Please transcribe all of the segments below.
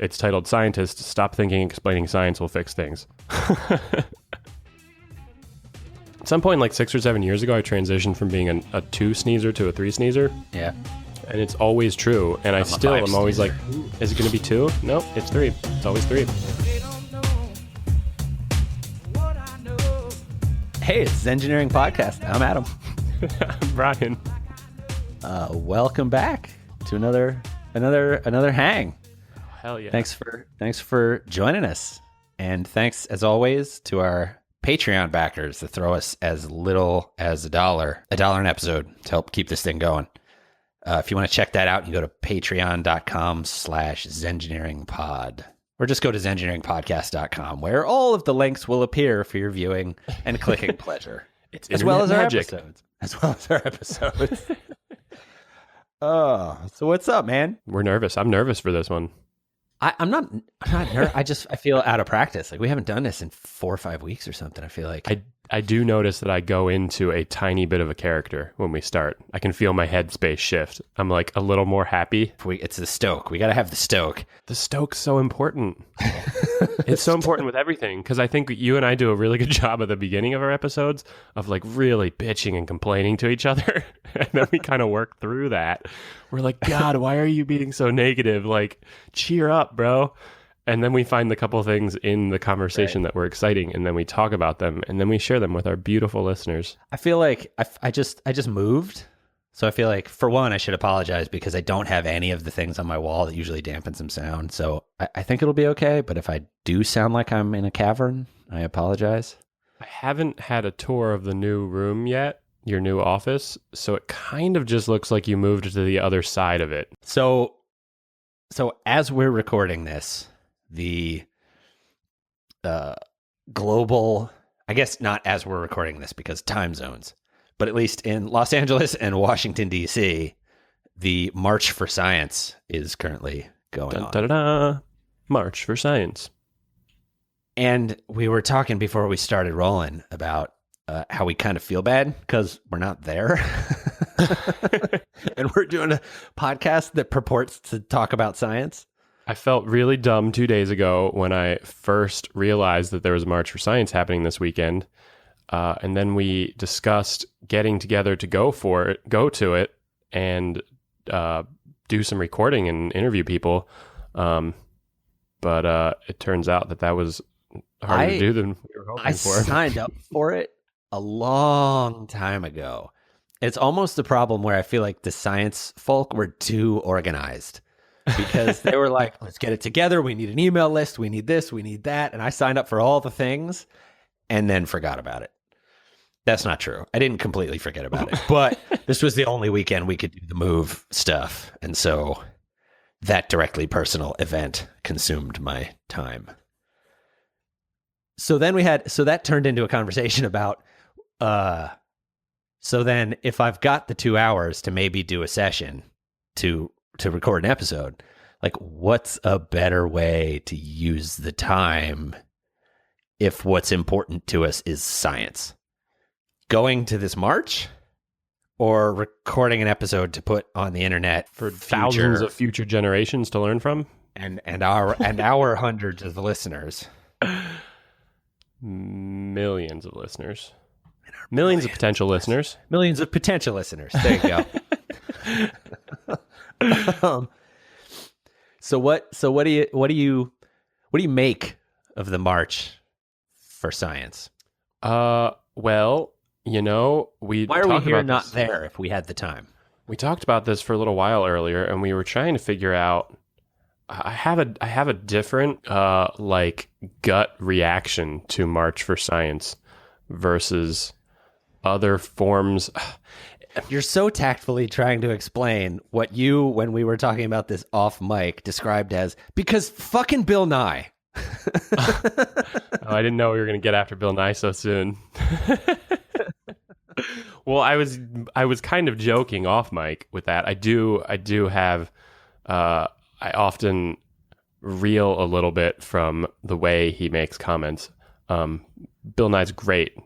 It's titled Scientists Stop Thinking Explaining Science Will Fix Things. At some point, like 6 or 7 years ago, I transitioned from being a 2 sneezer to a 3 sneezer. Yeah. And it's always true. And I still am always like, is it going to be 2? No, it's 3. It's always 3. Hey, it's the Engineering Podcast. I'm Adam. I'm Brian. Welcome back to another hang. Oh, hell yeah. Thanks for joining us. And thanks, as always, to our Patreon backers that throw us as little as $1 an episode to help keep this thing going. If you want to check that out, you go to patreon.com/zengineeringpod, or just go to zengineeringpodcast.com, where all of the links will appear for your viewing and clicking pleasure. It's as well as magic. our episodes. Oh, so what's up, man? We're nervous. I'm nervous for this one. I'm not nervous. I feel out of practice. Like, we haven't done this in 4 or 5 weeks or something. I feel like I do notice that I go into a tiny bit of a character when we start. I can feel my headspace shift. I'm like a little more happy. It's the stoke. We got to have the stoke. The stoke's so important. It's so important with everything, because I think you and I do a really good job at the beginning of our episodes of like really bitching and complaining to each other. And then we kind of work through that. We're like, God, why are you being so negative? Like, cheer up, bro. And then we find the couple things in the conversation that were exciting, and then we talk about them, and then we share them with our beautiful listeners. I feel like I just moved. So I feel like, for one, I should apologize because I don't have any of the things on my wall that usually dampen some sound. So I think it'll be okay. But if I do sound like I'm in a cavern, I apologize. I haven't had a tour of the new room yet, your new office. So it kind of just looks like you moved to the other side of it. So as we're recording this, the global, I guess not as we're recording this because time zones, but at least in Los Angeles and Washington, D.C., the March for Science is currently going on. Da-da-da. March for Science. And we were talking before we started rolling about how we kind of feel bad because we're not there. And we're doing a podcast that purports to talk about science. I felt really dumb 2 days ago when I first realized that there was a March for Science happening this weekend. And then we discussed getting together to go to it, and do some recording and interview people. But it turns out that was harder to do than we were hoping for. I signed up for it a long time ago. It's almost the problem where I feel like the science folk were too organized. Because they were like, let's get it together. We need an email list. We need this. We need that. And I signed up for all the things and then forgot about it. That's not true. I didn't completely forget about it. But this was the only weekend we could do the move stuff. And so that directly personal event consumed my time. So then that turned into a conversation about, so then if I've got the 2 hours to maybe do a session to record an episode, like, what's a better way to use the time if what's important to us is science? Going to this march or recording an episode to put on the internet for thousands of future generations to learn from, and our hundreds of listeners, millions of listeners, millions of potential listeners, millions of potential listeners. There you go. So what do you make of the March for Science? Well, you know, why are we here not there if we had the time? We talked about this for a little while earlier, and we were trying to figure out. I have a different like gut reaction to March for Science versus other forms. You're so tactfully trying to explain what you, when we were talking about this off mic, described as, because fucking Bill Nye. I didn't know we were going to get after Bill Nye so soon. Well, I was kind of joking off mic with that. I do have, I often reel a little bit from the way he makes comments. Bill Nye's great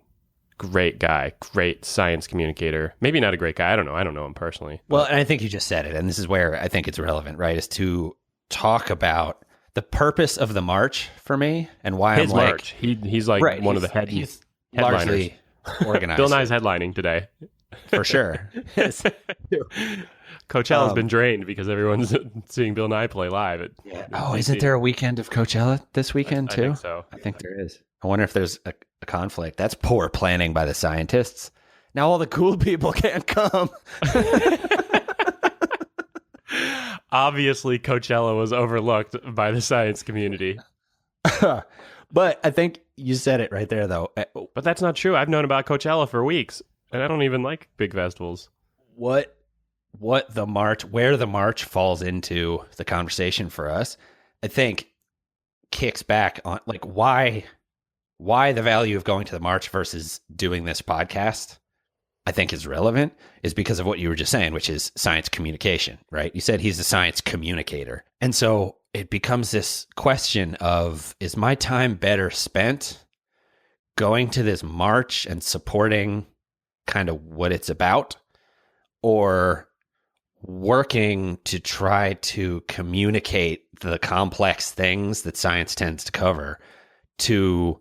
guy, great science communicator. Maybe not a great guy. I don't know him personally. Well, and I think you just said it, and this is where I think it's relevant, right? Is to talk about the purpose of the march for me and why His I'm like, march. He's like right, one of the he's headliners. largely organized. Bill Nye's headlining today. For sure. Coachella's been drained because everyone's seeing Bill Nye play live. Isn't there a weekend of Coachella this weekend too? I think so. I think there is. I wonder if there's a conflict. That's poor planning by the scientists. Now all the cool people can't come. Obviously, Coachella was overlooked by the science community. But I think you said it right there, though. But that's not true. I've known about Coachella for weeks, and I don't even like big festivals. Where the march falls into the conversation for us, I think kicks back on like why the value of going to the march versus doing this podcast, I think is relevant, is because of what you were just saying, which is science communication, right? You said he's a science communicator. And so it becomes this question of, is my time better spent going to this march and supporting kind of what it's about, or working to try to communicate the complex things that science tends to cover to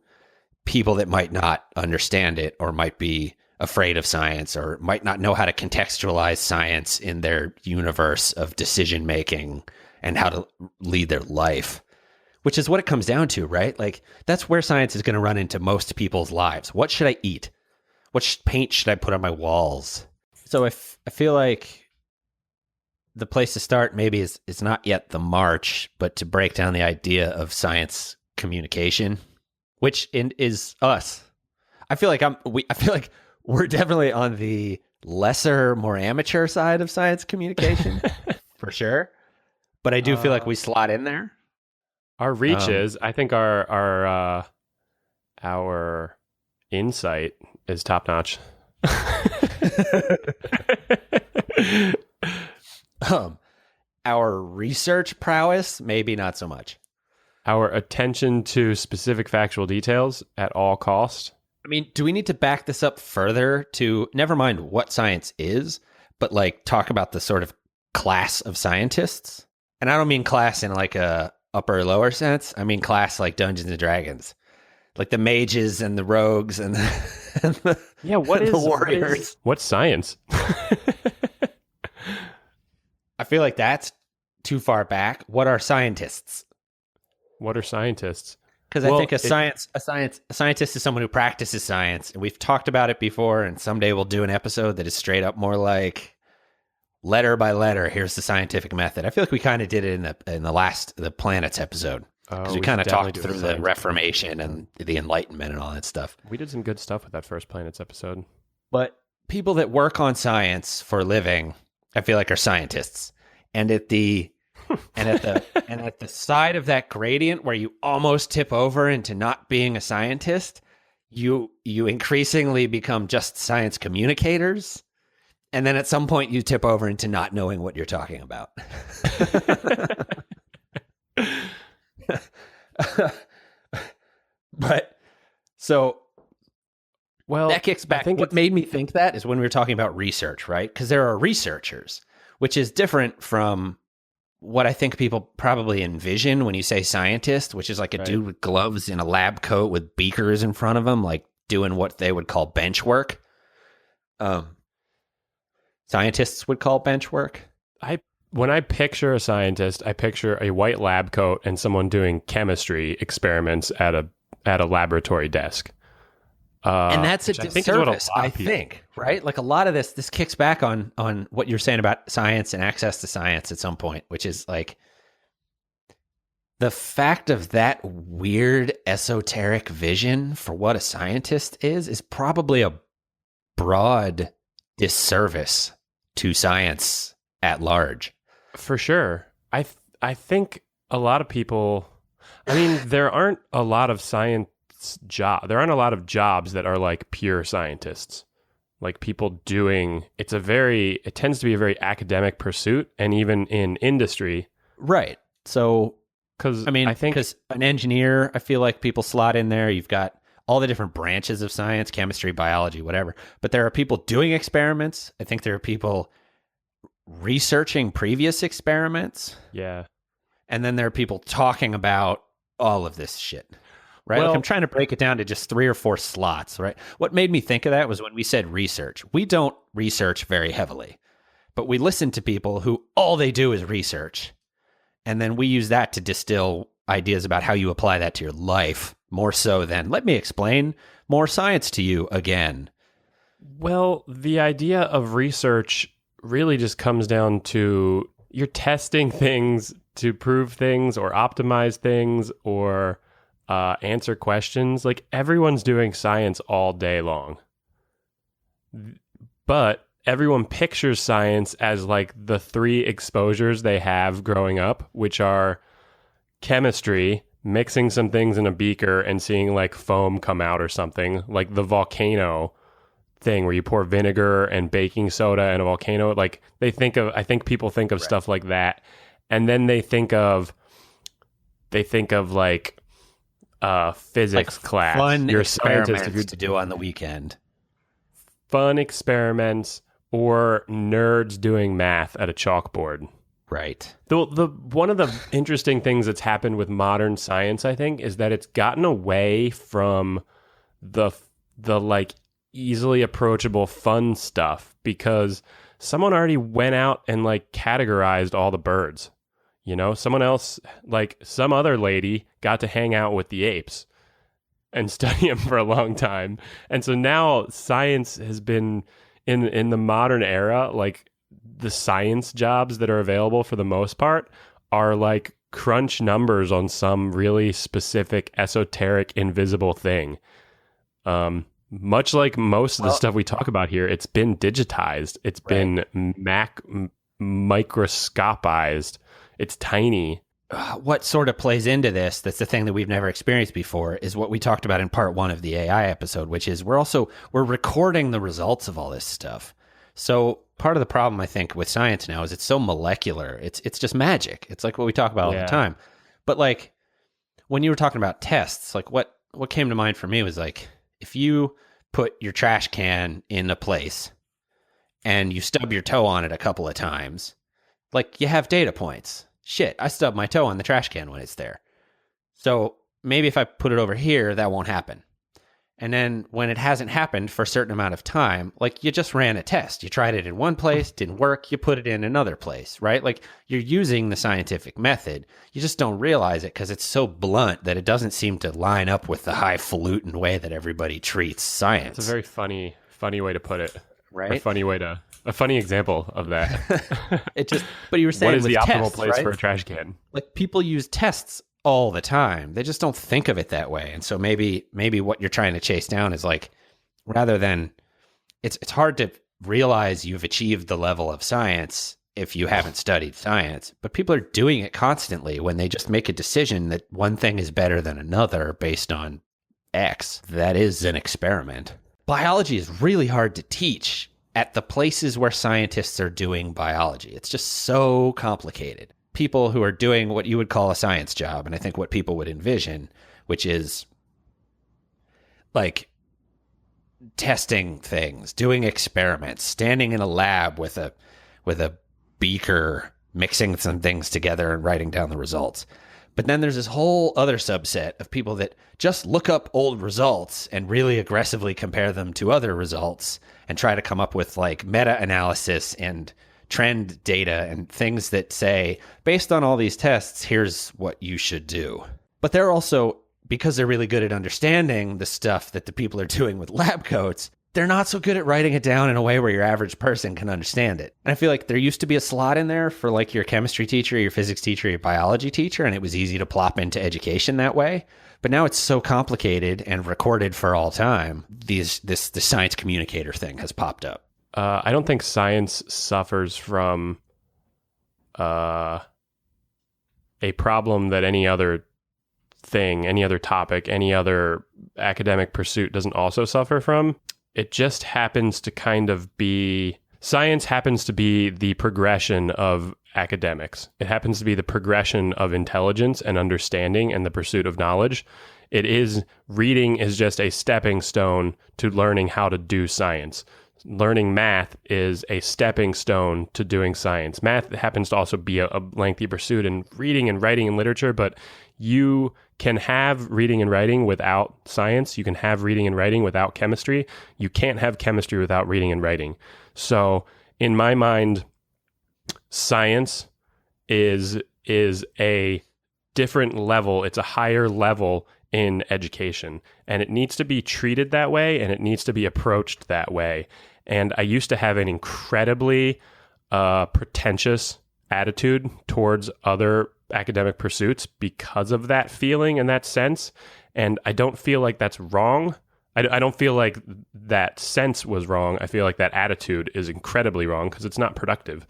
people that might not understand it, or might be afraid of science, or might not know how to contextualize science in their universe of decision making and how to lead their life, which is what it comes down to, right? Like, that's where science is going to run into most people's lives. What should I eat? What paint should I put on my walls? So if I feel like the place to start maybe is not yet the march, but to break down the idea of science communication, which is us. I feel like we're definitely on the lesser, more amateur side of science communication, for sure. But I do feel like we slot in there. Our reach is, I think our insight is top notch. Our research prowess, maybe not so much. Our attention to specific factual details at all cost. I mean, do we need to back this up further to, never mind what science is, but like talk about the sort of class of scientists? And I don't mean class in like a upper or lower sense. I mean class like Dungeons and Dragons, like the mages and the rogues and the warriors. What's science? I feel like that's too far back. What are scientists? What are scientists? Because I think a scientist is someone who practices science, and we've talked about it before. And someday we'll do an episode that is straight up more like letter by letter. Here's the scientific method. I feel like we kind of did it in the planets episode, because we kind of talked through the Reformation and the Enlightenment and all that stuff. We did some good stuff with that first planets episode. But people that work on science for a living, I feel like, are scientists. And at the side of that gradient where you almost tip over into not being a scientist, you increasingly become just science communicators. And then at some point you tip over into not knowing what you're talking about. But so, well, that kicks back. What made me think that is when we were talking about research, right? Because there are researchers, which is different from what I think people probably envision when you say scientist, which is like a dude with gloves in a lab coat with beakers in front of him, like doing what they would call bench work. Scientists would call bench work. When I picture a scientist, I picture a white lab coat and someone doing chemistry experiments at a laboratory desk. And that's a disservice, I think, right? Like a lot of this kicks back on what you're saying about science and access to science at some point, which is like the fact of that weird esoteric vision for what a scientist is probably a broad disservice to science at large. For sure. I think a lot of people, I mean, there aren't a lot of there aren't a lot of jobs that are like pure scientists. Like people doing, it tends to be a very academic pursuit, and even in industry. Right. So, because an engineer, I feel like people slot in there. You've got all the different branches of science, chemistry, biology, whatever. But there are people doing experiments. I think there are people researching previous experiments. Yeah. and then there are people talking about all of this shit. Right? Well, like I'm trying to break it down to just 3 or 4 slots, right? What made me think of that was when we said research. We don't research very heavily, but we listen to people who all they do is research. And then we use that to distill ideas about how you apply that to your life, more so than let me explain more science to you again. well, the idea of research really just comes down to you're testing things to prove things or optimize things or answer questions. Like everyone's doing science all day long, but everyone pictures science as like the 3 exposures they have growing up, which are chemistry, mixing some things in a beaker and seeing like foam come out or something, like the volcano thing where you pour vinegar and baking soda in a volcano. Like I think people think of stuff like that. And then they think of like physics Like class. fun You're a experiments scientist if you're to do on the weekend. fun experiments or nerds doing math at a chalkboard. Right. The one of the interesting things that's happened with modern science, I think, is that it's gotten away from the like easily approachable fun stuff because someone already went out and like categorized all the birds. You know, someone else, like some other lady, got to hang out with the apes and study them for a long time. And so now science has been in the modern era, like the science jobs that are available for the most part are like crunch numbers on some really specific, esoteric, invisible thing. Much like most of the stuff we talk about here, it's been digitized. It's been microscopized. It's tiny. What sort of plays into this, that's the thing that we've never experienced before, is what we talked about in part 1 of the AI episode, which is we're recording the results of all this stuff. So part of the problem, I think, with science now is it's so molecular. It's just magic. It's like what we talk about all the time. But like when you were talking about tests, like what came to mind for me was like if you put your trash can in a place and you stub your toe on it a couple of times, like you have data points. Shit, I stub my toe on the trash can when it's there. So maybe if I put it over here, that won't happen. And then when it hasn't happened for a certain amount of time, like you just ran a test. You tried it in one place, didn't work, you put it in another place, right? Like you're using the scientific method. You just don't realize it because it's so blunt that it doesn't seem to line up with the highfalutin way that everybody treats science. It's a very funny way to put it. Right? A funny example of that. But you were saying what is the optimal tests, place right? for a trash can? Like people use tests all the time. They just don't think of it that way. And so maybe what you're trying to chase down is like, rather than it's hard to realize you've achieved the level of science if you haven't studied science, but people are doing it constantly when they just make a decision that one thing is better than another based on X. That is an experiment. Biology is really hard to teach at the places where scientists are doing biology. It's just so complicated. People who are doing what you would call a science job, and I think what people would envision, which is like testing things, doing experiments, standing in a lab with a beaker, mixing some things together and writing down the results. But then there's this whole other subset of people that just look up old results and really aggressively compare them to other results and try to come up with like meta-analysis and trend data and things that say, based on all these tests, here's what you should do. But they're also, because they're really good at understanding the stuff that the people are doing with lab coats, they're not so good at writing it down in a way where your average person can understand it. And I feel like there used to be a slot in there for like your chemistry teacher, your physics teacher, your biology teacher, and it was easy to plop into education that way. But now it's so complicated and recorded for all time. The science communicator thing has popped up. I don't think science suffers from a problem that any other thing, any other topic, any other academic pursuit doesn't also suffer from. It just happens to kind of be, science happens to be the progression of academics. It happens to be the progression of intelligence and understanding and the pursuit of knowledge. Reading is just a stepping stone to learning how to do science. learning math is a stepping stone to doing science. Math happens to also be a lengthy pursuit in reading and writing and literature, but you can have reading and writing without science. You can have reading and writing without chemistry. You can't have chemistry without reading and writing. So in my mind, science is a different level. It's a higher level in education, and it needs to be treated that way, and it needs to be approached that way. And I used to have an incredibly pretentious attitude towards other academic pursuits because of that feeling and that sense. And I don't feel like that's wrong. I don't feel like that sense was wrong. I feel like that attitude is incredibly wrong because it's not productive.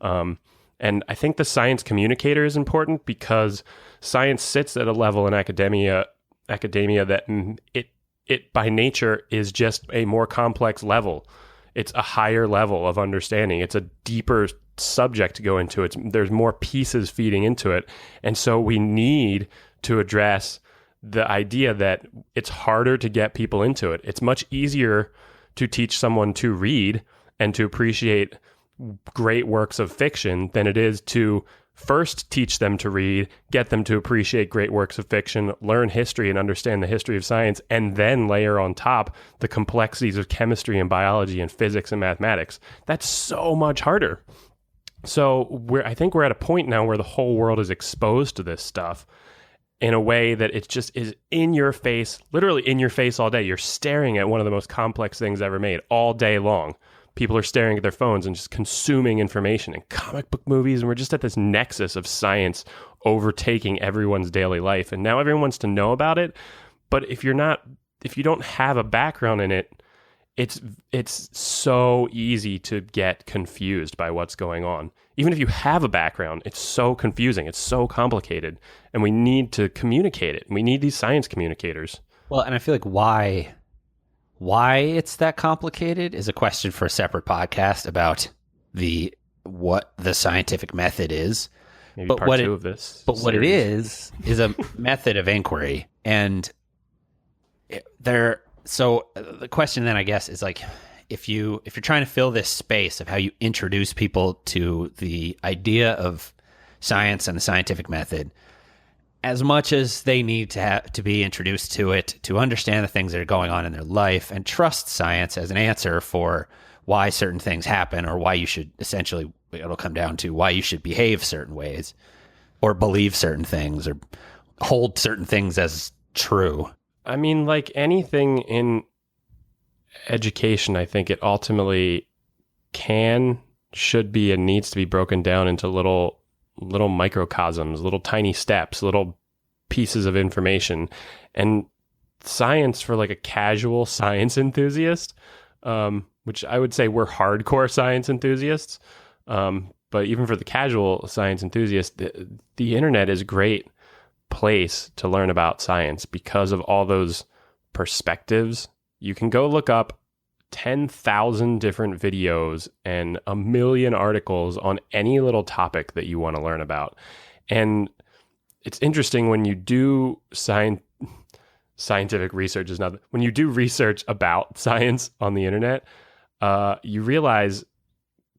And I think the science communicator is important because science sits at a level in academia that it by nature is just a more complex level. It's a higher level of understanding. It's a deeper subject to go into. There's more pieces feeding into it. And so we need to address the idea that it's harder to get people into it. It's much easier to teach someone to read and to appreciate great works of fiction than it is to first teach them to read, get them to appreciate great works of fiction, learn history and understand the history of science, and then layer on top the complexities of chemistry and biology and physics and mathematics. That's so much harder. So I think we're at a point now where the whole world is exposed to this stuff in a way that it just is in your face, literally in your face all day. You're staring at one of the most complex things ever made all day long. People are staring at their phones and just consuming information and comic book movies. And we're just at this nexus of science overtaking everyone's daily life. And now everyone wants to know about it. But if you don't have a background in it, it's so easy to get confused by what's going on. Even if you have a background, it's so confusing. It's so complicated. And we need to communicate it. We need these science communicators. Well, and I feel like why it's that complicated is a question for a separate podcast about what the scientific method is. Maybe part two of this. But what it is a method of inquiry. And so the question then, I guess, is like, if you're trying to fill this space of how you introduce people to the idea of science and the scientific method, as much as they need to be introduced to it, to understand the things that are going on in their life and trust science as an answer for why certain things happen, or why you should, essentially, it'll come down to why you should behave certain ways or believe certain things or hold certain things as true. I mean, like anything in education, I think it ultimately should be, and needs to be broken down into little microcosms, little tiny steps, little pieces of information. And science, for like a casual science enthusiast, which I would say we're hardcore science enthusiasts, but even for the casual science enthusiast, the internet is a great place to learn about science because of all those perspectives. You can go look up 10,000 different videos and a million articles on any little topic that you want to learn about. And it's interesting when you do scientific research is not, when you do research about science on the internet, you realize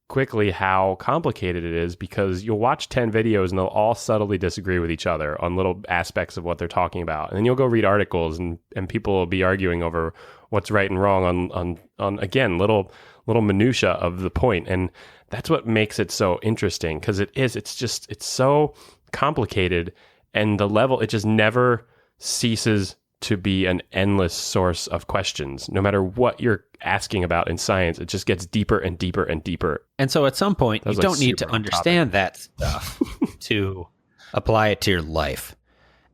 quickly how complicated it is, because you'll watch 10 videos and they'll all subtly disagree with each other on little aspects of what they're talking about. And then you'll go read articles and people will be arguing over what's right and wrong on again, little minutia of the point. And that's what makes it so interesting, because it's so complicated, and the level, it just never ceases to be an endless source of questions. No matter what you're asking about in science, it just gets deeper and deeper and deeper. And so at some point, you don't need to understand that stuff to apply it to your life.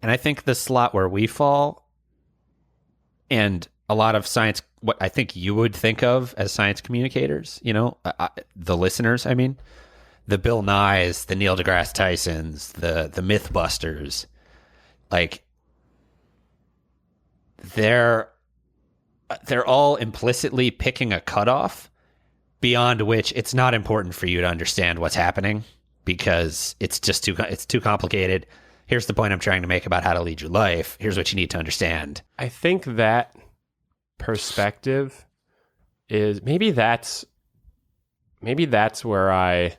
And I think the slot where we fall, and a lot of science, what I think you would think of as science communicators, the listeners, I mean, the Bill Nyes, the Neil deGrasse Tysons, the Mythbusters, like, they're all implicitly picking a cutoff beyond which it's not important for you to understand what's happening, because it's too complicated. Here's the point I'm trying to make about how to lead your life. Here's what you need to understand. I think that perspective is maybe that's where I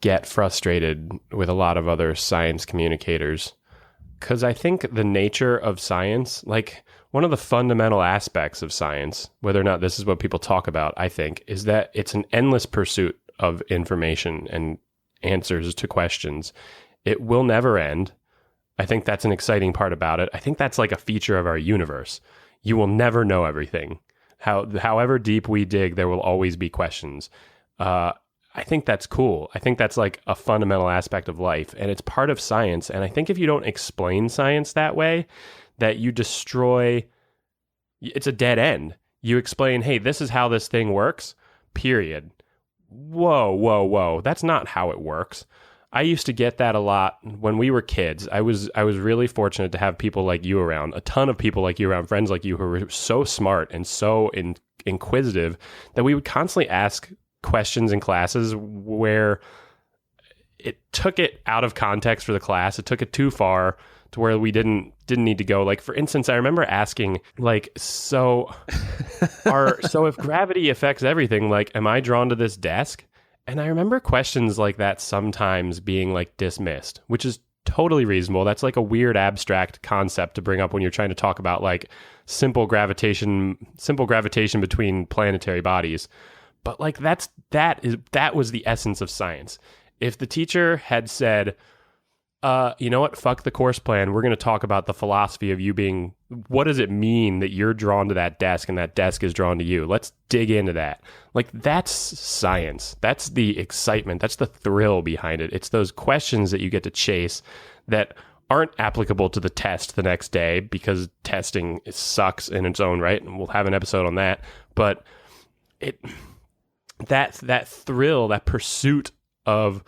get frustrated with a lot of other science communicators, because I think the nature of science, like one of the fundamental aspects of science, whether or not this is what people talk about, I think, is that it's an endless pursuit of information and answers to questions. It will never end. I think that's an exciting part about it. I think that's like a feature of our universe. You will never know everything. However deep we dig, there will always be questions. I think that's cool. I think that's like a fundamental aspect of life, and it's part of science. And I think if you don't explain science that way, that you destroy, it's a dead end. You explain, hey, this is how this thing works, period. Whoa. That's not how it works. I used to get that a lot when we were kids. I was really fortunate to have people like you around, a ton of people like you around, friends like you who were so smart and so inquisitive that we would constantly ask questions in classes where it took it out of context for the class. It took it too far to where we didn't need to go. Like, for instance, I remember asking, like, so if gravity affects everything, like, am I drawn to this desk? And I remember questions like that sometimes being like dismissed, which is totally reasonable. That's like a weird abstract concept to bring up when you're trying to talk about like simple gravitation between planetary bodies. But like that was the essence of science. If the teacher had said, you know what, fuck the course plan, we're going to talk about the philosophy of you being, what does it mean that you're drawn to that desk and that desk is drawn to you? Let's dig into that. Like, that's science. That's the excitement. That's the thrill behind it. It's those questions that you get to chase that aren't applicable to the test the next day, because testing sucks in its own right, and we'll have an episode on that. But that thrill, that pursuit of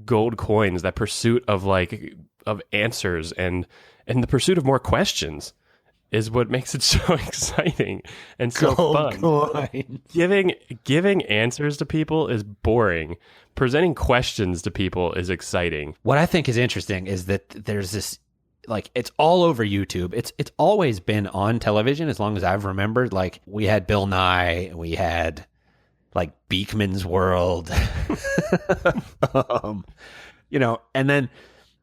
gold coins, that pursuit of answers and the pursuit of more questions is what makes it so exciting and so fun. Coin. Giving answers to people is boring. Presenting questions to people is exciting. What I think is interesting is that there's this, like, it's all over YouTube. It's always been on television as long as I've remembered. Like, we had Bill Nye, we had like Beekman's World, and then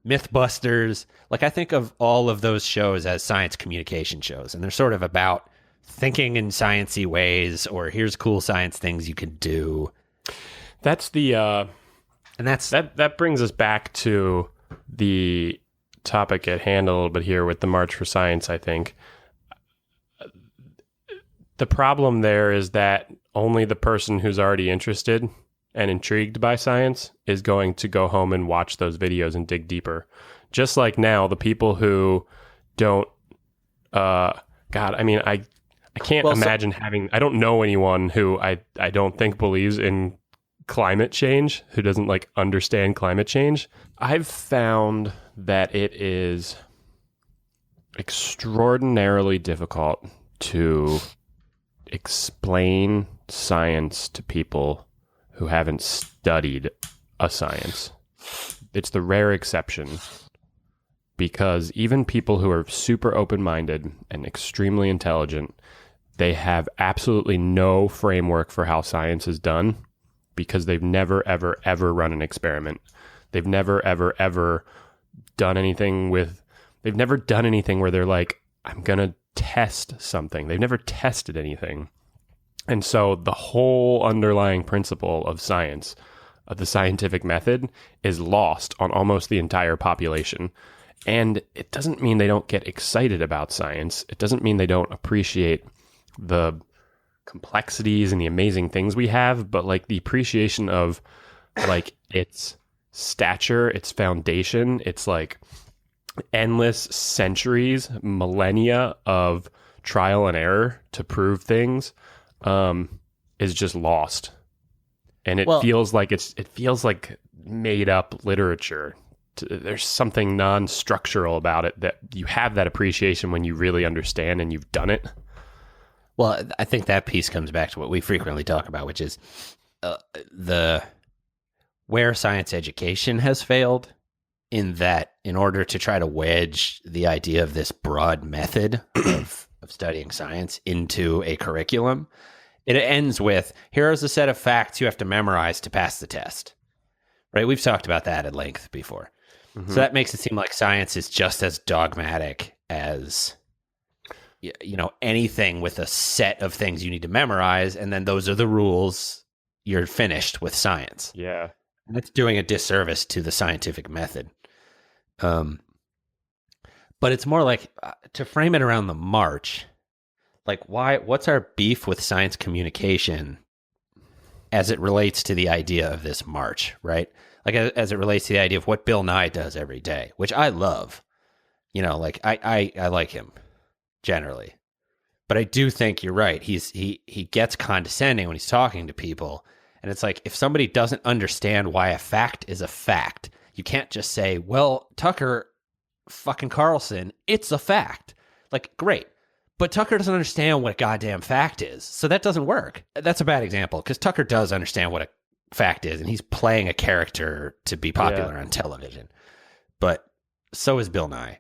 Mythbusters. Like, I think of all of those shows as science communication shows, and they're sort of about thinking in sciencey ways, or here's cool science things you can do. That's that brings us back to the topic at hand a little bit here with the March for Science. I think the problem there is that only the person who's already interested and intrigued by science is going to go home and watch those videos and dig deeper. Just like now, the people who don't, I can't imagine I don't know anyone who I don't think believes in climate change, who doesn't like understand climate change. I've found that it is extraordinarily difficult to explain science to people who haven't studied a science. It's the rare exception, because even people who are super open-minded and extremely intelligent, they have absolutely no framework for how science is done, because they've never, ever, ever run an experiment. They've never, ever, ever done anything they've never done anything where they're like, I'm going to test something. They've never tested anything. And so the whole underlying principle of science, of the scientific method, is lost on almost the entire population. And it doesn't mean they don't get excited about science. It doesn't mean they don't appreciate the complexities and the amazing things we have, but like the appreciation of like its stature, its foundation, its like endless centuries, millennia of trial and error to prove things, is just lost. And it feels like made up literature. There's something non-structural about it that you have that appreciation when you really understand and you've done it. Well, I think that piece comes back to what we frequently talk about, which is where science education has failed, in that in order to try to wedge the idea of this broad method of studying science into a curriculum. It ends with, here's a set of facts you have to memorize to pass the test. Right? We've talked about that at length before. Mm-hmm. So that makes it seem like science is just as dogmatic as, anything with a set of things you need to memorize, and then those are the rules. You're finished with science. Yeah. And that's doing a disservice to the scientific method. But it's more like, to frame it around the march, like what's our beef with science communication as it relates to the idea of this march, right? Like as it relates to the idea of what Bill Nye does every day, which I love. I like him generally. But I do think you're right. He gets condescending when he's talking to people. And it's like, if somebody doesn't understand why a fact is a fact, you can't just say, well, Tucker fucking Carlson, it's a fact. Like, great. But Tucker doesn't understand what a goddamn fact is. So that doesn't work. That's a bad example, because Tucker does understand what a fact is, and he's playing a character to be popular on television. But so is Bill Nye.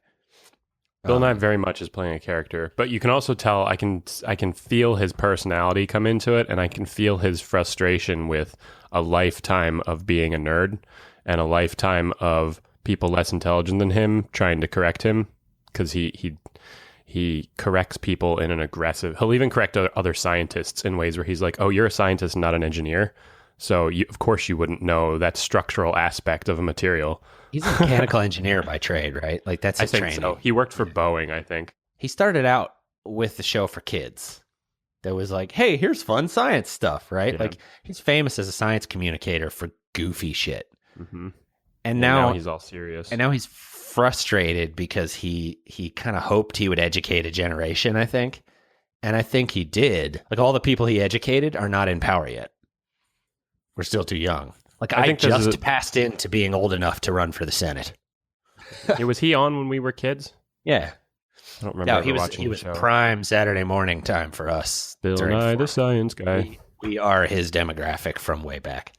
Bill Nye very much is playing a character, but you can also tell, I can feel his personality come into it, and I can feel his frustration with a lifetime of being a nerd and a lifetime of people less intelligent than him trying to correct him, because he corrects people in an aggressive. He'll even correct other scientists in ways where he's like, "Oh, you're a scientist, not an engineer, so of course you wouldn't know that structural aspect of a material." He's a mechanical engineer by trade, right? Like that's his training. So. He worked for Boeing, I think. He started out with the show for kids. That was like, hey, here's fun science stuff, right? Yeah. Like he's famous as a science communicator for goofy shit. Mm-hmm. And now he's all serious. And now he's frustrated because he kind of hoped he would educate a generation, I think. And I think he did. Like all the people he educated are not in power yet. We're still too young. Like I just passed into being old enough to run for the Senate. Yeah, was he on when we were kids? Yeah. I don't remember he was prime Saturday morning time for us. Bill Nye, the science guy. We are his demographic from way back,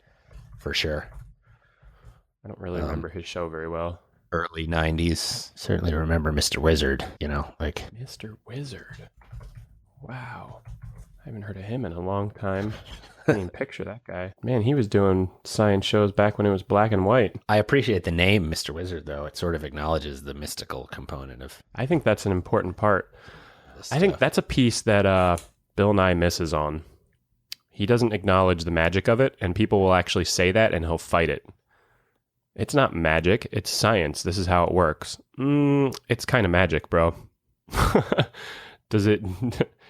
for sure. I don't really remember his show very well. Early 90s. Certainly remember Mr. Wizard, like... Mr. Wizard. Wow. I haven't heard of him in a long time. I can't even picture that guy. Man, he was doing science shows back when it was black and white. I appreciate the name Mr. Wizard, though. It sort of acknowledges the mystical component of... I think that's an important part. I think that's a piece that Bill Nye misses on. He doesn't acknowledge the magic of it, and people will actually say that, and he'll fight it. It's not magic. It's science. This is how it works. It's kind of magic, bro. Does it...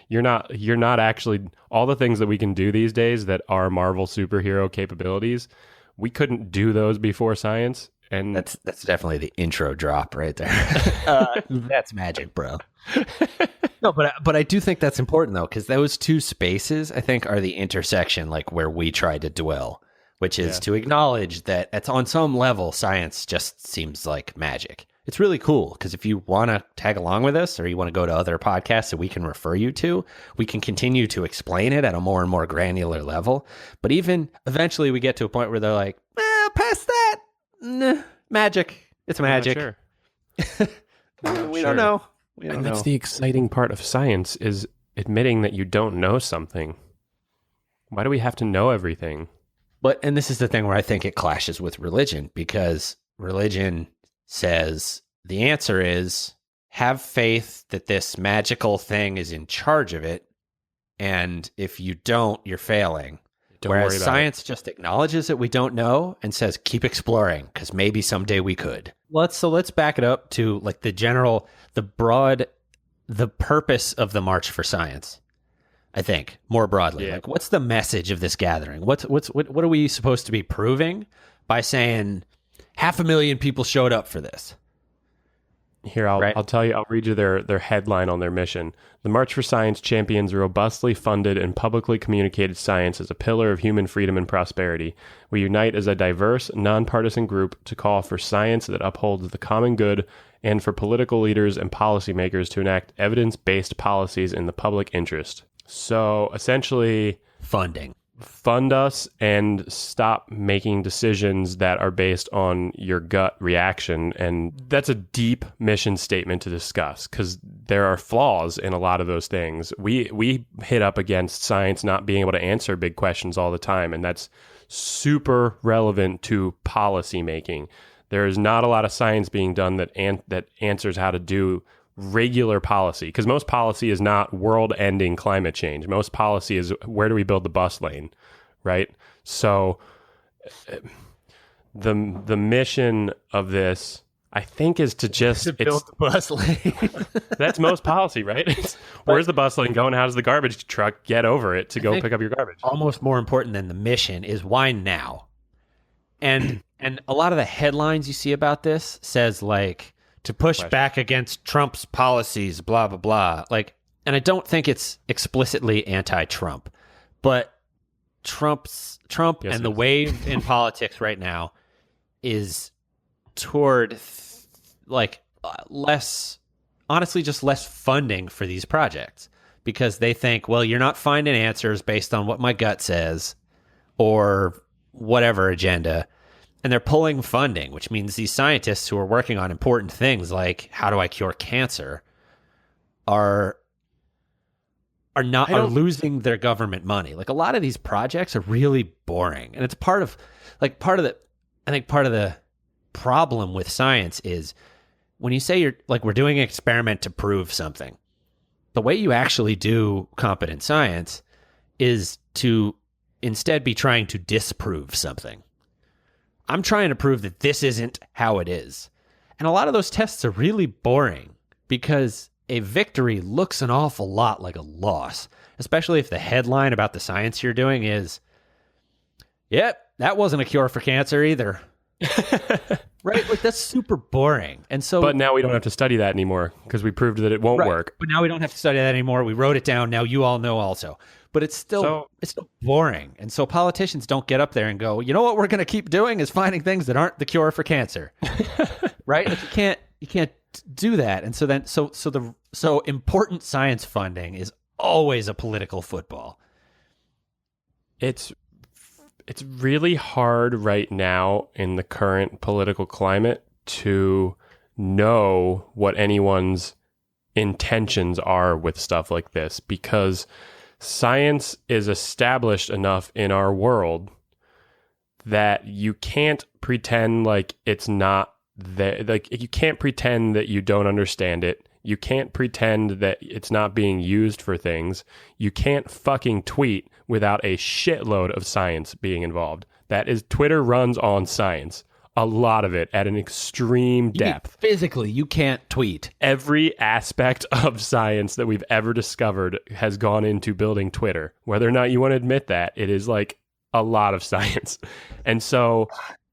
You're not actually, all the things that we can do these days that are Marvel superhero capabilities, we couldn't do those before science. And that's definitely the intro drop right there. That's magic, bro. No, but I do think that's important though, because those two spaces I think are the intersection, like where we try to dwell, which is to acknowledge that it's on some level science just seems like magic. It's really cool because if you want to tag along with us or you want to go to other podcasts that we can refer you to, we can continue to explain it at a more and more granular level. But even eventually we get to a point where they're like, past that, magic. It's magic. Sure. We don't know. And that's the exciting part of science is admitting that you don't know something. Why do we have to know everything? And this is the thing where I think it clashes with religion, because religion says the answer is have faith that this magical thing is in charge of it, and if you don't, you're failing. Whereas science just acknowledges that we don't know and says keep exploring because maybe someday we could. Let's back it up to like the purpose of the March for Science. I think more broadly, like what's the message of this gathering? What are we supposed to be proving by saying 500,000 people showed up for this? Here, I'll tell you, I'll read you their headline on their mission. The March for Science champions robustly funded and publicly communicated science as a pillar of human freedom and prosperity. We unite as a diverse, nonpartisan group to call for science that upholds the common good and for political leaders and policymakers to enact evidence-based policies in the public interest. So, essentially... Fund us and stop making decisions that are based on your gut reaction. And that's a deep mission statement to discuss because there are flaws in a lot of those things. We hit up against science not being able to answer big questions all the time, and that's super relevant to policy making. There is not a lot of science being done that answers how to do regular policy, because most policy is not world-ending climate change. Most policy is, where do we build the bus lane, right? So the mission of this, I think, is to just build the bus lane. That's most policy, right? Where's the bus lane going? How does the garbage truck get over it to go pick up your garbage? Almost more important than the mission is why now. And a lot of the headlines you see about this says, like, to push back against Trump's policies, blah, blah, blah. Like, and I don't think it's explicitly anti-Trump, but Trump and the wave in politics right now is toward less funding for these projects, because they think, well, you're not finding answers based on what my gut says or whatever agenda. And they're pulling funding, which means these scientists who are working on important things like how do I cure cancer are losing their government money. Like, a lot of these projects are really boring, and it's part of the problem with science is when you say you're like, we're doing an experiment to prove something, the way you actually do competent science is to instead be trying to disprove something. I'm trying to prove that this isn't how it is. And a lot of those tests are really boring because a victory looks an awful lot like a loss, especially if the headline about the science you're doing is, yep, that wasn't a cure for cancer either. Right? Like, that's super boring. And so, but now we don't have to study that anymore because we proved that it won't work. But now we don't have to study that anymore. We wrote it down. Now you all know also. But it's still boring. And so politicians don't get up there and go, you know what we're going to keep doing is finding things that aren't the cure for cancer. Right? Like, you can't do that. And so important science funding is always a political football. It's really hard right now in the current political climate to know what anyone's intentions are with stuff like this, because science is established enough in our world that you can't pretend like it's not there. Like, you can't pretend that you don't understand it. You can't pretend that it's not being used for things. You can't fucking tweet without a shitload of science being involved. Twitter runs on science. A lot of it at an extreme depth. Physically, you can't tweet. Every aspect of science that we've ever discovered has gone into building Twitter. Whether or not you want to admit that, it is like a lot of science. And so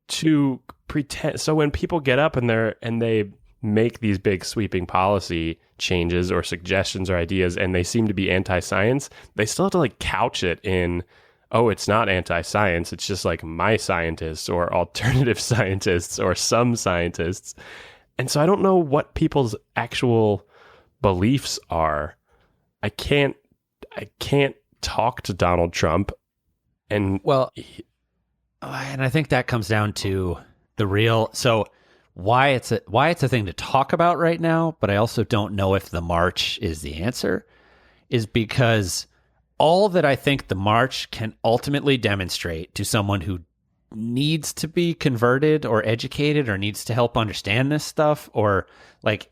to pretend, so when people get up and they make these big sweeping policy changes or suggestions or ideas and they seem to be anti-science, they still have to like couch it in, oh, it's not anti-science. It's just like my scientists or alternative scientists or some scientists. And so I don't know what people's actual beliefs are. I can't talk to Donald Trump. And and I think that comes down to the real, so why it's a thing to talk about right now, but I also don't know if the march is the answer, is because all that I think the march can ultimately demonstrate to someone who needs to be converted or educated or needs to help understand this stuff, or like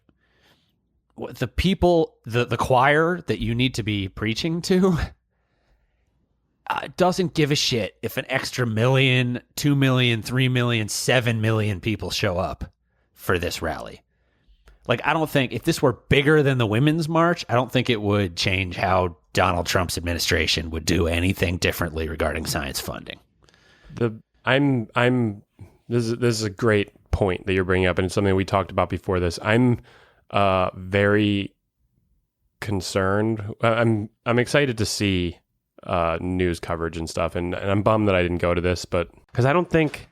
the people, the choir that you need to be preaching to, doesn't give a shit if an extra 1 million, 2 million, 3 million, 7 million people show up for this rally. Like, I don't think if this were bigger than the Women's March, I don't think it would change how Donald Trump's administration would do anything differently regarding science funding. This is a great point that you're bringing up, and it's something we talked about before this. I'm very concerned. I'm excited to see news coverage and stuff, and I'm bummed that I didn't go to this, but because I don't think,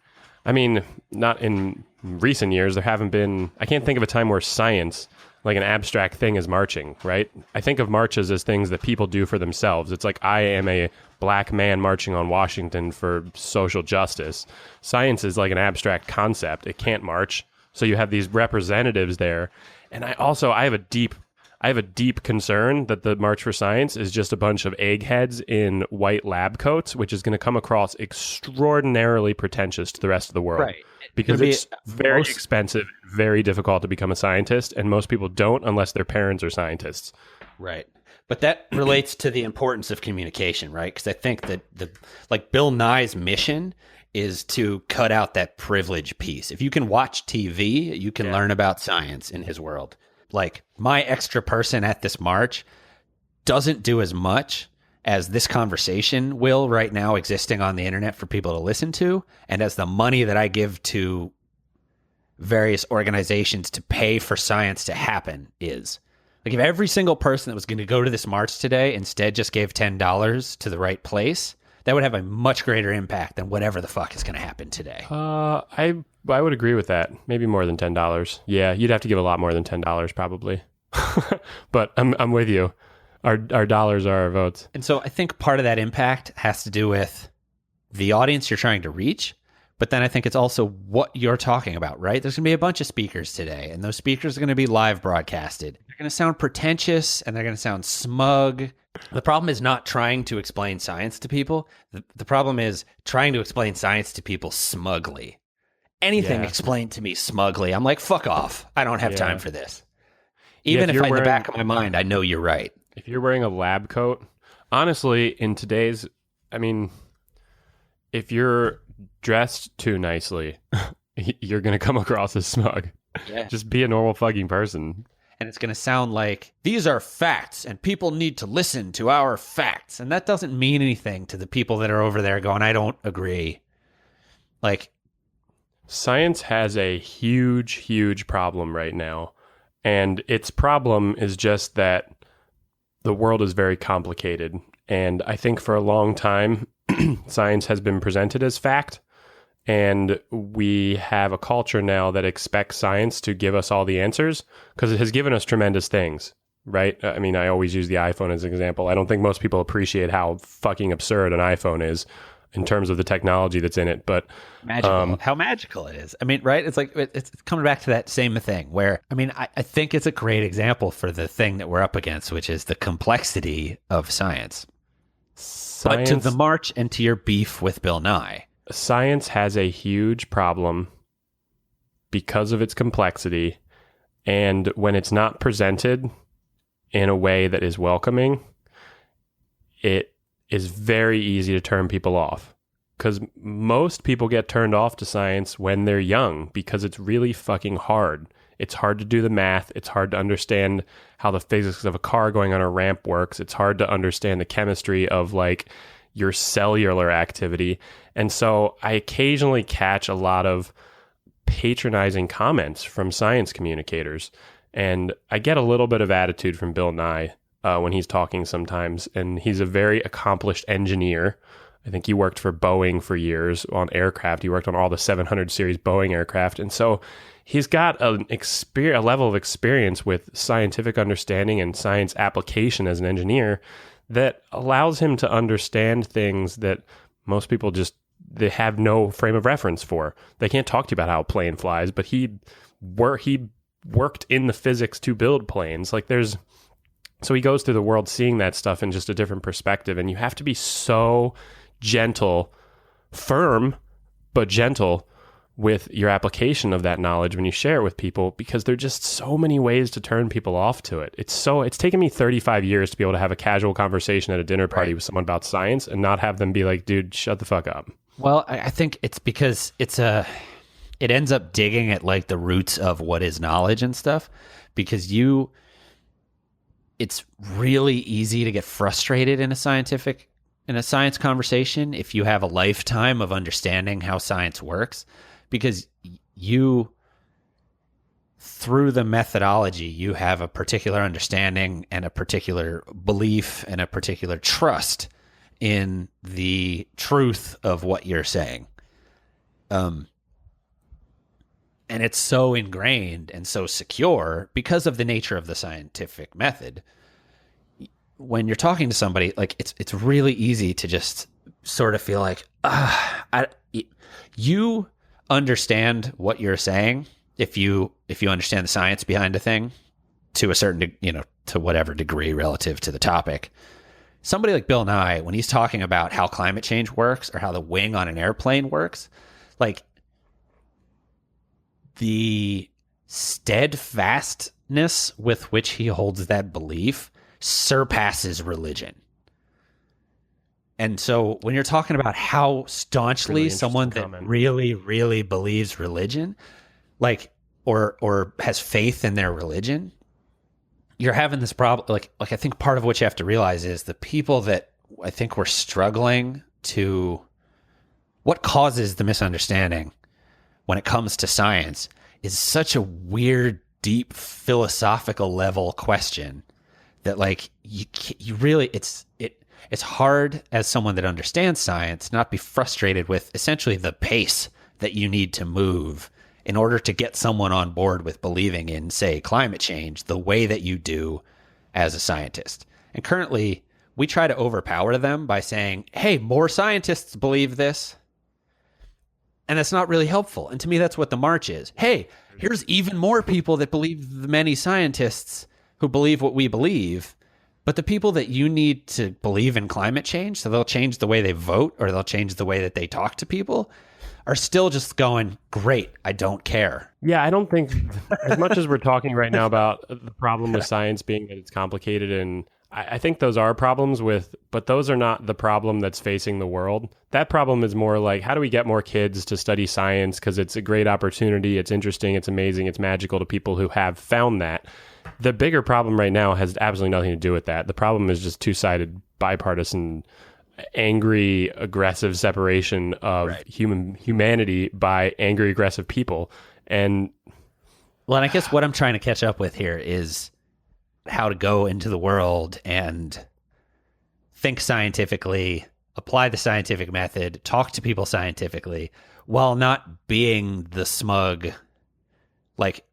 I mean, not in recent years, there haven't been, I can't think of a time where science, like an abstract thing, is marching, right? I think of marches as things that people do for themselves. It's like, I am a black man marching on Washington for social justice. Science is like an abstract concept. It can't march. So you have these representatives there. And I have a deep I have a deep concern that the March for Science is just a bunch of eggheads in white lab coats, which is going to come across extraordinarily pretentious to the rest of the world. Right. Because it's very expensive, very difficult to become a scientist, and most people don't unless their parents are scientists. Right. But that relates to the importance of communication, right? Because I think that like Bill Nye's mission is to cut out that privilege piece. If you can watch TV, you can learn about science in his world. Like my extra person at this march doesn't do as much as this conversation will right now existing on the internet for people to listen to, and as the money that I give to various organizations to pay for science to happen is. Like if every single person that was going to go to this march today instead just gave $10 to the right place, that would have a much greater impact than whatever the fuck is going to happen today. I would agree with that. Maybe more than $10. Yeah, you'd have to give a lot more than $10 probably. But I'm with you. Our dollars are our votes. And so I think part of that impact has to do with the audience you're trying to reach. But then I think it's also what you're talking about, right? There's going to be a bunch of speakers today, and those speakers are going to be live broadcasted. They're going to sound pretentious, and they're going to sound smug. The problem is not trying to explain science to people. The problem is trying to explain science to people smugly. Anything explained to me smugly, I'm like, fuck off. I don't have time for this. Even if in the back of my mind, I know you're right. If you're wearing a lab coat, honestly, in today's, I mean, if you're dressed too nicely, you're going to come across as smug. Yeah. Just be a normal fucking person. And it's going to sound like, these are facts, and people need to listen to our facts. And that doesn't mean anything to the people that are over there going, I don't agree. Like, science has a huge, huge problem right now. And its problem is just that the world is very complicated. And I think for a long time, science has been presented as fact. And we have a culture now that expects science to give us all the answers because it has given us tremendous things, right? I mean, I always use the iPhone as an example. I don't think most people appreciate how fucking absurd an iPhone is in terms of the technology that's in it, but magical, how magical it is. I mean, right? It's like, it's coming back to that same thing where, I mean, I think it's a great example for the thing that we're up against, which is the complexity of science. But to the march and to your beef with Bill Nye. Science has a huge problem because of its complexity, and when it's not presented in a way that is welcoming, it is very easy to turn people off. Because most people get turned off to science when they're young because it's really fucking hard. It's hard to do the math. It's hard to understand how the physics of a car going on a ramp works. It's hard to understand the chemistry of like your cellular activity. And so I occasionally catch a lot of patronizing comments from science communicators. And I get a little bit of attitude from Bill Nye when he's talking sometimes. And he's a very accomplished engineer. I think he worked for Boeing for years on aircraft. He worked on all the 700 series Boeing aircraft. And so he's got a level of experience with scientific understanding and science application as an engineer that allows him to understand things that most people they have no frame of reference for. They can't talk to you about how a plane flies, but he worked in the physics to build planes. So he goes through the world seeing that stuff in just a different perspective. And you have to be so gentle, firm, but gentle with your application of that knowledge when you share it with people, because there are just so many ways to turn people off to it. It's taken me 35 years to be able to have a casual conversation at a dinner party with someone about science and not have them be like, dude, shut the fuck up. Well, I think it's because it ends up digging at like the roots of what is knowledge and stuff, because it's really easy to get frustrated in a science conversation if you have a lifetime of understanding how science works, because through the methodology, you have a particular understanding and a particular belief and a particular trust in the truth of what you're saying. And it's so ingrained and so secure because of the nature of the scientific method. When you're talking to somebody, like it's really easy to just sort of feel like, you understand what you're saying if you understand the science behind a thing to a certain, to whatever degree relative to the topic. Somebody like Bill Nye, when he's talking about how climate change works or how the wing on an airplane works, like the steadfastness with which he holds that belief surpasses religion. And so when you're talking about how staunchly Really someone that comment. really, really believes religion, like, or has faith in their religion, you're having this problem. Like I think part of what you have to realize is the people that I think we're struggling to, what causes the misunderstanding when it comes to science is such a weird, deep philosophical level question that like you really, it's hard as someone that understands science not be frustrated with essentially the pace that you need to move in order to get someone on board with believing in, say, climate change the way that you do as a scientist. And currently, we try to overpower them by saying, hey, more scientists believe this. And that's not really helpful. And to me, that's what the march is. Hey, here's even more people that believe the many scientists who believe what we believe. But the people that you need to believe in climate change, so they'll change the way they vote or they'll change the way that they talk to people, are still just going, great, I don't care. Yeah, I don't think, as much as we're talking right now about the problem with science being that it's complicated, and I think those are problems but those are not the problem that's facing the world. That problem is more like, how do we get more kids to study science because it's a great opportunity, it's interesting, it's amazing, it's magical to people who have found that. The bigger problem right now has absolutely nothing to do with that. The problem is just two-sided, bipartisan, angry, aggressive separation of humanity by angry, aggressive people. And well, and I guess what I'm trying to catch up with here is how to go into the world and think scientifically, apply the scientific method, talk to people scientifically, while not being the smug, like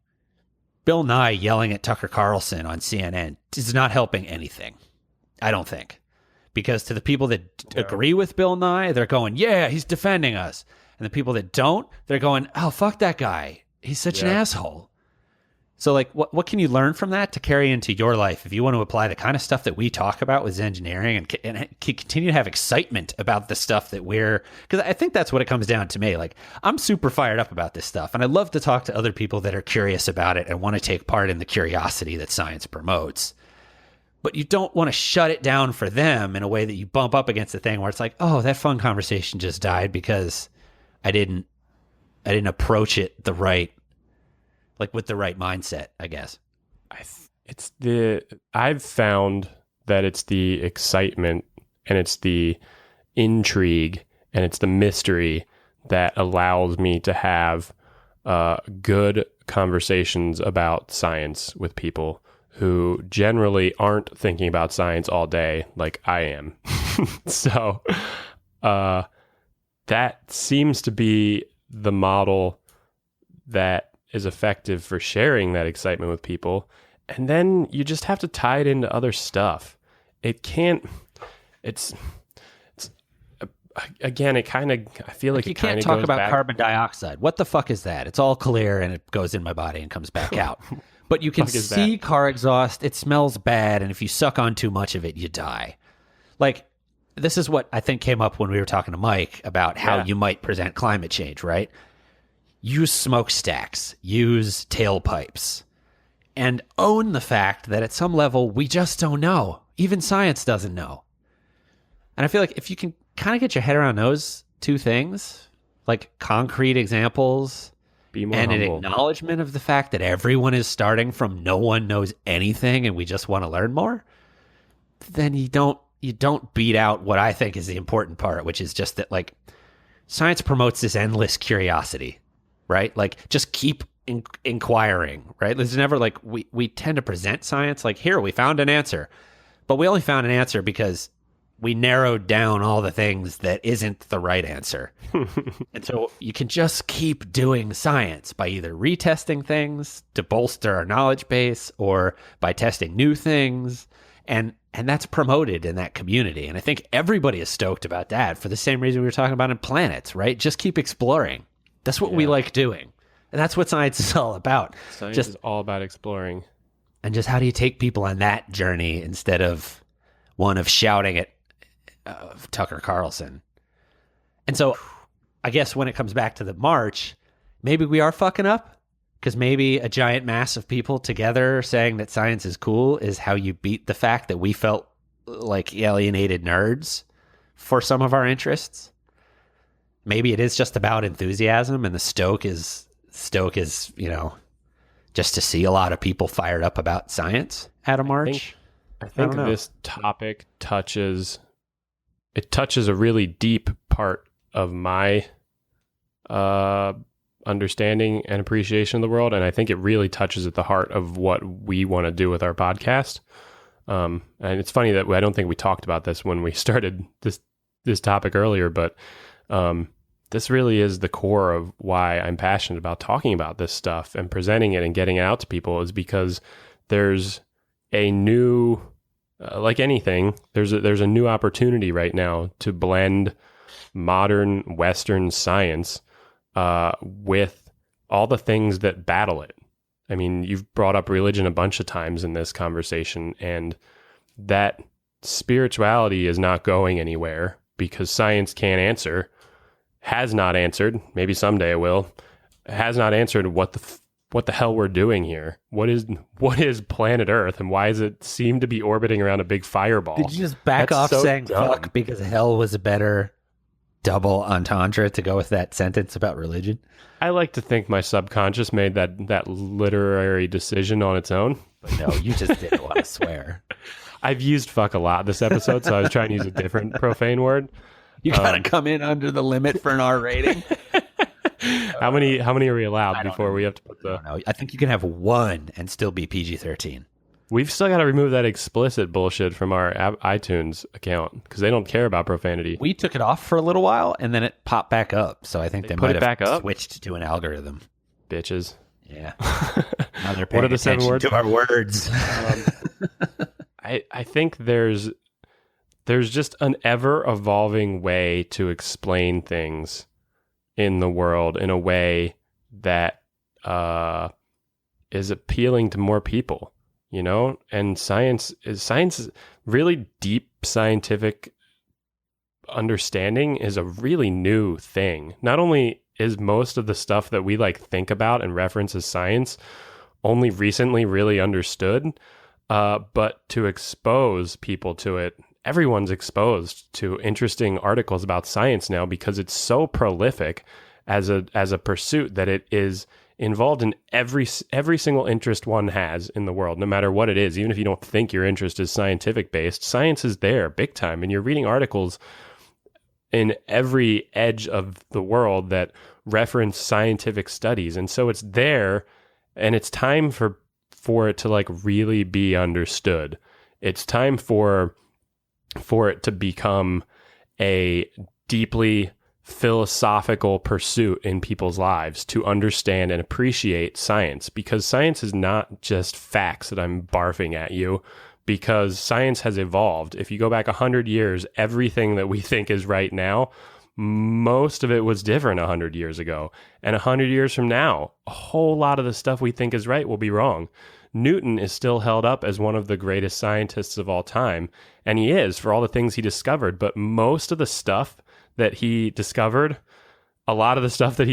Bill Nye yelling at Tucker Carlson on CNN is not helping anything, I don't think. Because to the people that agree with Bill Nye, they're going, yeah, he's defending us. And the people that don't, they're going, oh, fuck that guy. He's such an asshole. So, like, what can you learn from that to carry into your life if you want to apply the kind of stuff that we talk about with engineering and continue to have excitement about the stuff that because I think that's what it comes down to me. Like, I'm super fired up about this stuff, and I love to talk to other people that are curious about it and want to take part in the curiosity that science promotes. But you don't want to shut it down for them in a way that you bump up against the thing where it's like, oh, that fun conversation just died because I didn't approach it with the right mindset, I guess. I've found that it's the excitement and it's the intrigue and it's the mystery that allows me to have good conversations about science with people who generally aren't thinking about science all day like I am. So that seems to be the model that is effective for sharing that excitement with people. And then you just have to tie it into other stuff. Again, it kind of, I feel like you it kind can't of talk goes about back. carbon dioxide. What the fuck is that? It's all clear and it goes in my body and comes back out. But you can see car exhaust. It smells bad. And if you suck on too much of it, you die. Like, this is what I think came up when we were talking to Mike about how you might present climate change, right? Use smokestacks, use tailpipes, and own the fact that at some level, we just don't know. Even science doesn't know. And I feel like if you can kind of get your head around those two things, like concrete examples Be more and humble. an acknowledgement of the fact that everyone is starting from no one knows anything and we just want to learn more, then you don't beat out what I think is the important part, which is just that, like, science promotes this endless curiosity, right? Like, just keep inquiring, right? There's never like, we tend to present science like, here, we found an answer, but we only found an answer because we narrowed down all the things that isn't the right answer. And so you can just keep doing science by either retesting things to bolster our knowledge base or by testing new things. And that's promoted in that community. And I think everybody is stoked about that for the same reason we were talking about in planets, right? Just keep exploring. That's what we like doing. And that's what science is all about. Science is all about exploring. And just how do you take people on that journey instead of one of shouting at Tucker Carlson? And so I guess when it comes back to the march, maybe we are fucking up, because maybe a giant mass of people together saying that science is cool is how you beat the fact that we felt like alienated nerds for some of our interests. Maybe it is just about enthusiasm, and the stoke is, just to see a lot of people fired up about science at a march. I think this topic touches a really deep part of my understanding and appreciation of the world, and I think it really touches at the heart of what we want to do with our podcast. And it's funny that I don't think we talked about this when we started this topic earlier, but this really is the core of why I'm passionate about talking about this stuff and presenting it and getting it out to people, is because there's a new, like anything, there's a new opportunity right now to blend modern Western science with all the things that battle it. I mean, you've brought up religion a bunch of times in this conversation, and that spirituality is not going anywhere because science can't answer, has not answered, maybe someday it will, has not answered what the hell we're doing here. What is planet Earth, and why does it seem to be orbiting around a big fireball? Did you just back off saying fuck because hell was a better double entendre to go with that sentence about religion? I like to think my subconscious made that literary decision on its own. But no, you just didn't want to swear. I've used fuck a lot this episode, so I was trying to use a different profane word. You gotta come in under the limit for an R rating. How many are we allowed before we have to put the... I think you can have one and still be PG-13. We've still got to remove that explicit bullshit from our iTunes account because they don't care about profanity. We took it off for a little while and then it popped back up. So I think they might have switched to an algorithm. Bitches. Yeah. Now they're paying what are the 7 words? To our words. I think there's just an ever-evolving way to explain things in the world in a way that is appealing to more people, you know? And science really deep scientific understanding is a really new thing. Not only is most of the stuff that we think about and reference as science only recently really understood, but to expose people to it, everyone's exposed to interesting articles about science now because it's so prolific as a pursuit that it is involved in every single interest one has in the world, no matter what it is. Even if you don't think your interest is scientific based, science is there big time, and you're reading articles in every edge of the world that reference scientific studies, and so it's there, and it's time for it to really be understood. It's time for it to become a deeply philosophical pursuit in people's lives to understand and appreciate science, because science is not just facts that I'm barfing at you, because science has evolved. If you go back 100 years, everything that we think is right now, most of it was different 100 years ago. And 100 years from now, a whole lot of the stuff we think is right will be wrong. Newton is still held up as one of the greatest scientists of all time, and he is for all the things he discovered, but most of the stuff that he discovered, a lot of the stuff that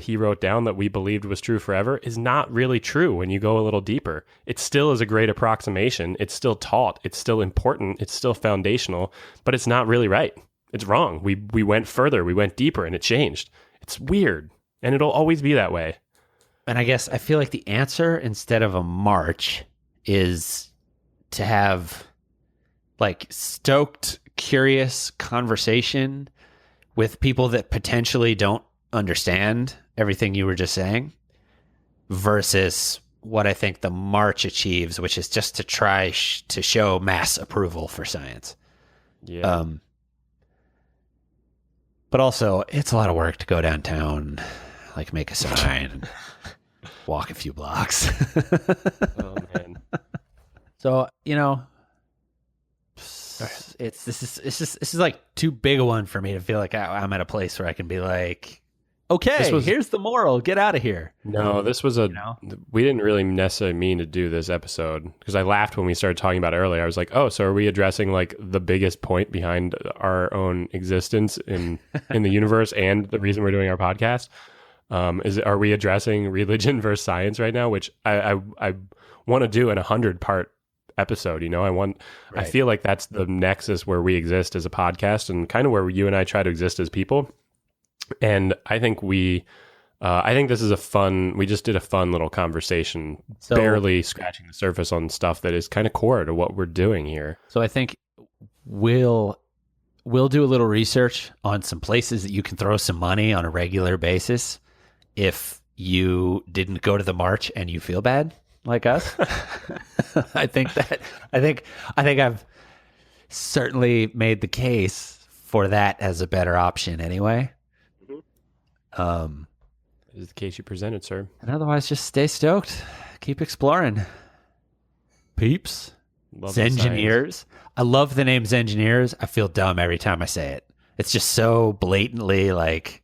he wrote down that we believed was true forever is not really true when you go a little deeper. It still is a great approximation. It's still taught. It's still important. It's still foundational, but it's not really right. It's wrong. We went further. We went deeper, and it changed. It's weird, and it'll always be that way. And I guess I feel like the answer, instead of a march, is to have stoked, curious conversation with people that potentially don't understand everything you were just saying, versus what I think the march achieves, which is just to try to show mass approval for science. Yeah. But also, it's a lot of work to go downtown, make a sign and walk a few blocks. Oh man. So, this is too big a one for me to feel like I'm at a place where I can be like, Okay, was- here's the moral. Get out of here. No, this was we didn't really necessarily mean to do this episode because I laughed when we started talking about it earlier. I was like, oh, so are we addressing like the biggest point behind our own existence in the universe and the reason we're doing our podcast? Are we addressing religion versus science right now? Which I want to do in 100-part episode. I feel like that's the nexus where we exist as a podcast and kind of where you and I try to exist as people. And I think I think this is we just did a fun little conversation, barely scratching the surface on stuff that is kind of core to what we're doing here. So I think we'll do a little research on some places that you can throw some money on a regular basis if you didn't go to the march and you feel bad like us. I think I've certainly made the case for that as a better option anyway. This is the case you presented, sir. And otherwise, just stay stoked. Keep exploring. Peeps. Love the Zengineers. I love the name Zengineers. I feel dumb every time I say it. It's just so blatantly like...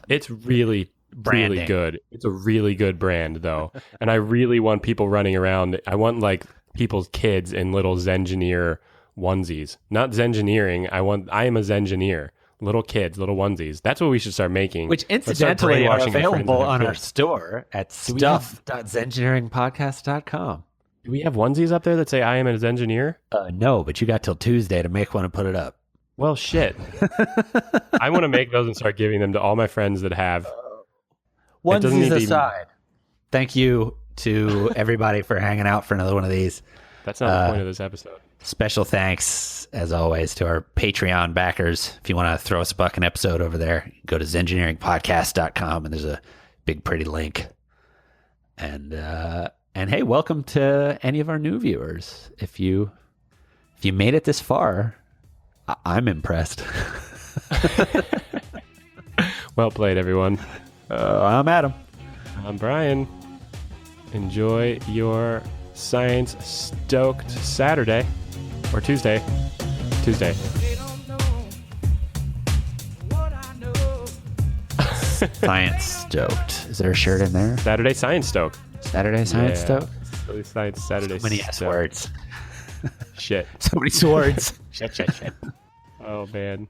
It's really branding. Really good. It's a really good brand, though. And I really want people running around. I want like people's kids in little Zengineer onesies. Not Zengineering. I am a Zengineer. Little kids, little onesies. That's what we should start making. Which incidentally are available on our store at stuff.zengineeringpodcast.com. Do we have onesies up there that say I am an engineer? No, but you got till Tuesday to make one and put it up. Well, shit. I want to make those and start giving them to all my friends that have. Onesies aside, thank you to everybody for hanging out for another one of these. That's not the point of this episode. Special thanks, as always, to our Patreon backers. If you want to throw us a buck an episode over there, go to zengineeringpodcast.com and there's a big pretty link. And hey, welcome to any of our new viewers. If you made it this far, I'm impressed. Well played, everyone. I'm Adam. I'm Brian. Enjoy your science-stoked Saturday. Or Tuesday. Science stoked. Is there a shirt in there? Saturday Science Stoke. Saturday Science stoked? Science Saturday. So many S words. Shit. So many swords. Shit. Oh, man.